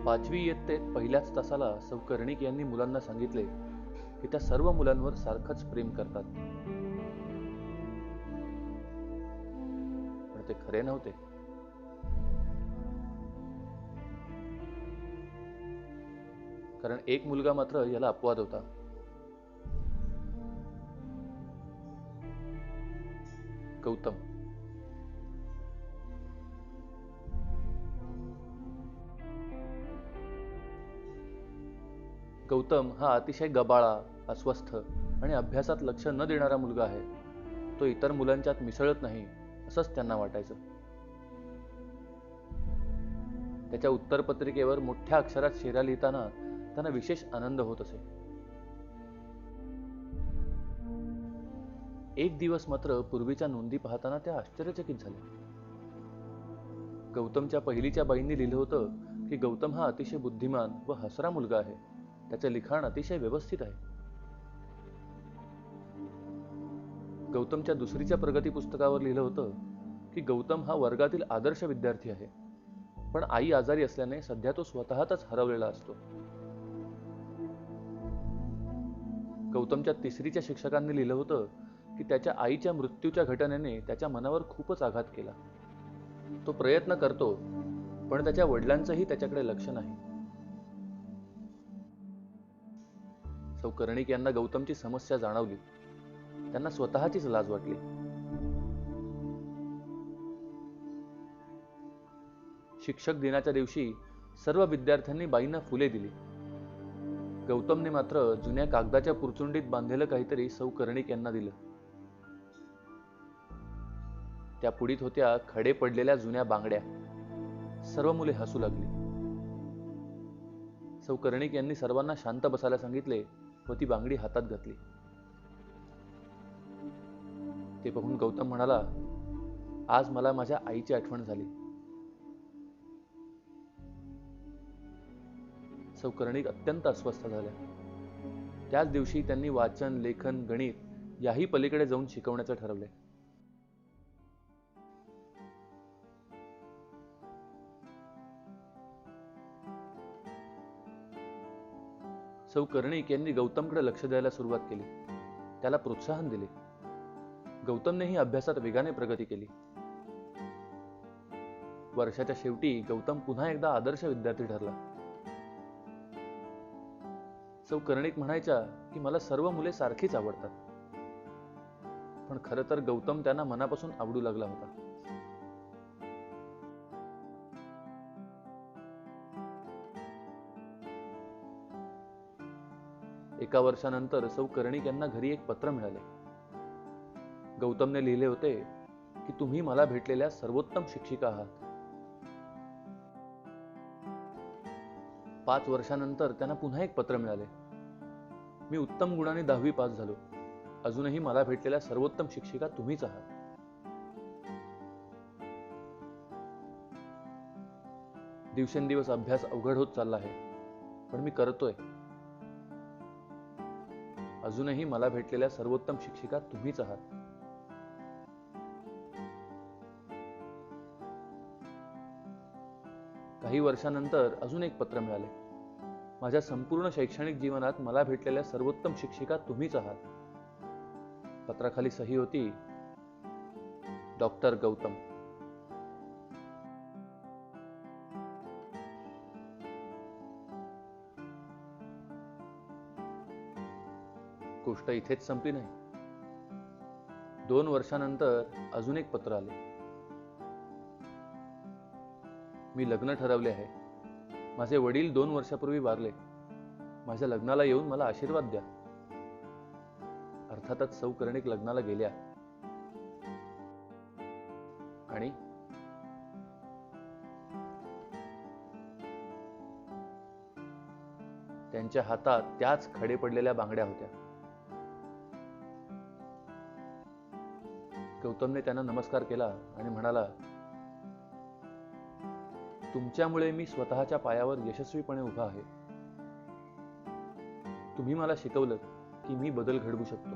5वी इयत्तेत पहिल्याच तासाला सौ कर्णिक यांनी मुलांना सांगितले की त्या सर्व मुलांवर सारखंच प्रेम करतात. पण ते खरे नव्हते. कारण एक मुलगा मात्र याला अपवाद होता. गौतम. गौतम हा अतिशय गबाळा, अस्वस्थ आणि अभ्यासात लक्ष न देणारा मुलगा आहे. तो इतर मुलांच्यात मिसळत नाही असंच त्यांना वाटायचं. त्याच्या उत्तरपत्रिकेवर मोठ्या अक्षरात शेरा लिहिताना त्यांना विशेष आनंद होत असे. एक दिवस मात्र पूर्वीच्या नोंदी पाहताना त्या आश्चर्यचकित झाल्या. गौतमच्या पहिलीच्या बाईंनी लिहिलं होतं की गौतम हा अतिशय बुद्धिमान व हसरा मुलगा आहे. त्याचे लिखाण अतिशय व्यवस्थित आहे. गौतमच्या दुसरीच्या प्रगती पुस्तकावर लिहिलं होतं की गौतम हा वर्गातील आदर्श विद्यार्थी आहे, पण आई आजारी असल्याने सध्या तो स्वतःच हरवलेला असतो. गौतमच्या तिसरीच्या शिक्षकांनी लिहिलं होतं की त्याच्या आईच्या मृत्यूच्या घटनेने त्याच्या मनावर खूपच आघात केला. तो प्रयत्न करतो, पण त्याच्या वडिलांचंही त्याच्याकडे लक्ष नाही. सौ कर्णिक यांना गौतमची समस्या जाणवली. त्यांना स्वतःचीच लाज वाटली. शिक्षक दिनाच्या दिवशी सर्व विद्यार्थ्यांनी बाईंना फुले दिली. गौतमने मात्र जुन्या कागदाच्या पुरचुंडीत बांधलेलं काहीतरी सौ कर्णिक यांना दिलं. त्या पुडीत होत्या खडे पडलेल्या जुन्या बांगड्या. सर्व मुले हसू लागली. सौ कर्णिक यांनी सर्वांना शांत बसायला सांगितले व ती बांगडी हातात घातली. ते बघून गौतम म्हणाला, आज मला माझ्या आईची आठवण झाली. सौ कर्णिक अत्यंत अस्वस्थ झाल्या. त्याच दिवशी त्यांनी वाचन, लेखन, गणित याही पलीकडे जाऊन शिकवण्याचे ठरवले. सौ कर्णिक यांनी गौतमकडे लक्ष द्यायला सुरुवात केली. त्याला प्रोत्साहन दिले. गौतमनेही अभ्यासात वेगाने प्रगती केली. वर्षाच्या शेवटी गौतम पुन्हा एकदा आदर्श विद्यार्थी ठरला. सौ कर्णिक म्हणायच्या की मला सर्व मुले सारखीच आवडतात. पण खरं तर गौतम त्यांना मनापासून आवडू लागला होता. एका वर्षानंतर सौ कर्णिक यांना घरी एक पत्र मिळाले. गौतमने लिहिले होते की तुम्ही मला भेटलेल्या सर्वोत्तम शिक्षिका आहात. 5 वर्षानंतर त्यांना पुन्हा एक पत्र मिळाले. मी उत्तम गुणाने 10वी पास झालो. अजूनही मला भेटलेल्या सर्वोत्तम शिक्षिका तुम्हीच आहात. दिवसेंदिवस अभ्यास अवघड होत चालला आहे, पण मी करतोय. अजूनही मला भेटलेल्या सर्वोत्तम शिक्षिका तुम्हीच आहात. काही वर्षानंतर अजून एक पत्र मिळाले. माझ्या संपूर्ण शैक्षणिक जीवनात मला भेटलेल्या सर्वोत्तम शिक्षिका तुम्हीच आहात. पत्राखाली सही होती, डॉक्टर गौतम. गोष्ट इथेच संपली नाही. 2 वर्षानंतर अजून एक पत्र आले. मी लग्न ठरवले आहे. माझे वडील 2 वर्षापूर्वी वारले. माझ्या लग्नाला येऊन मला आशीर्वाद द्या. अर्थातच सौ कर्णिक लग्नाला गेल्या आणि त्यांच्या हातात त्याच खडे पडलेल्या बांगड्या होत्या. गौतमने त्यांना नमस्कार केला आणि म्हणाला, तुमच्यामुळे मी स्वतःच्या पायावर यशस्वीपणे उभा आहे. तुम्ही मला शिकवलं की मी बदल घडवू शकतो.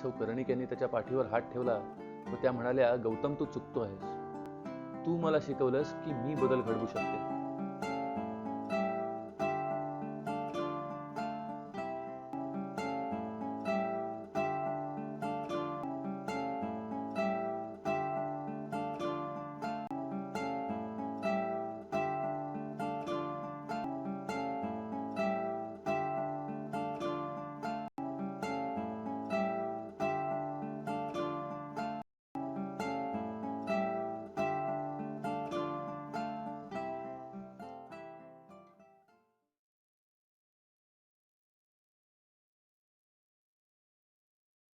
सौ कर्णिक यांनी त्याच्या पाठीवर हात ठेवला व त्या म्हणाल्या, गौतम तू चुकतो आहेस. तू मला शिकवलंस की मी बदल घडवू शकते.